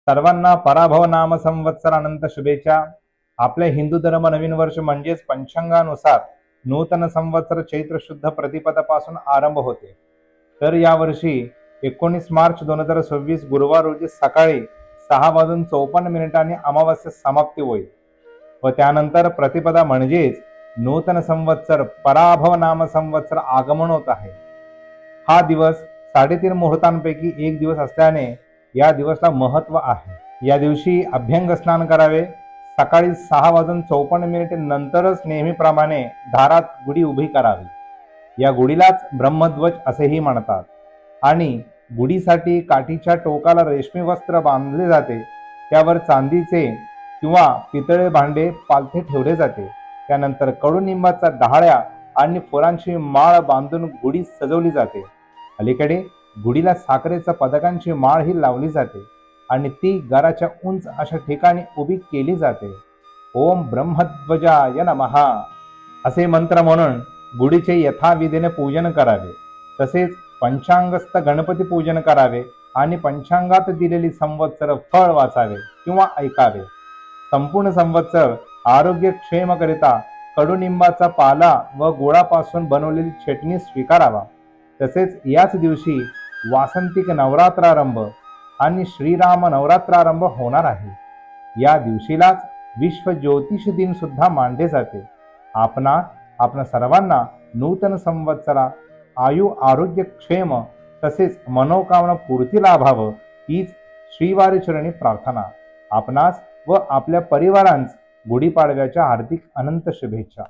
सर्वांना पराभव नाम संवत्सर अनंत शुभेच्छा। आपल्या हिंदू धर्म नवीन वर्ष म्हणजेच पंचांगानुसार नूतन संवत्सर चैत्र शुद्ध प्रतिपदापासून आरंभ होते। तर यावर्षी 19 मार्च 2026 गुरुवार रोजी सकाळी 6:54 अमावास्या समाप्ती होईल व त्यानंतर प्रतिपदा म्हणजेच नूतन संवत्सर पराभव नाम संवत्सर आगमन होत आहे। हा दिवस 3.5 मुहूर्तांपैकी एक दिवस असल्याने या दिवसाला महत्व आहे। या दिवशी अभ्यंग स्नान करावे। सकाळी 6:54 नंतरच नेहमीप्रमाणे दारात गुढी उभी करावी। या गुढीलाच ब्रह्मध्वज असेही म्हणतात आणि गुढीसाठी काठीच्या टोकाला रेशमी वस्त्र बांधले जाते। त्यावर चांदीचे किंवा पितळे भांडे पालथे ठेवले जाते। त्यानंतर कडुनिंबाचा डहाळ्या आणि फुलांची माळ बांधून गुढी सजवली जाते। अलीकडे गुढीला साखरेच्या पदकांची माळ ही लावली जाते आणि ती घराच्या उंच अशा ठिकाणी उभी केली जाते। ओम ब्रह्मध्वजाय नमः असे मंत्र म्हणून गुढीचे यथाविधीने पूजन करावे। तसेच पंचांगस्थ गणपती पूजन करावे आणि पंचांगात दिलेली संवत्सर फळ वाचावे किंवा ऐकावे। संपूर्ण संवत्सर आरोग्य क्षेमकरिता कडुनिंबाचा पाला व गुळापासून बनवलेली चटणी स्वीकारावा। तसेच याच दिवशी वासंतिक नवरात्रारंभ आणि श्रीराम नवरात्रारंभ होणार आहे। या दिवशीलाच विश्व ज्योतिष दिन सुद्धा मानले जाते। आपणा सर्वांना नूतन संवत्सरा आयु आरोग्य क्षेम तसेच मनोकामना पूर्ती लाभावं हीच श्रीवारी चरणी प्रार्थना। आपणास व आपल्या परिवारांस गुढीपाडव्याच्या हार्दिक अनंत शुभेच्छा।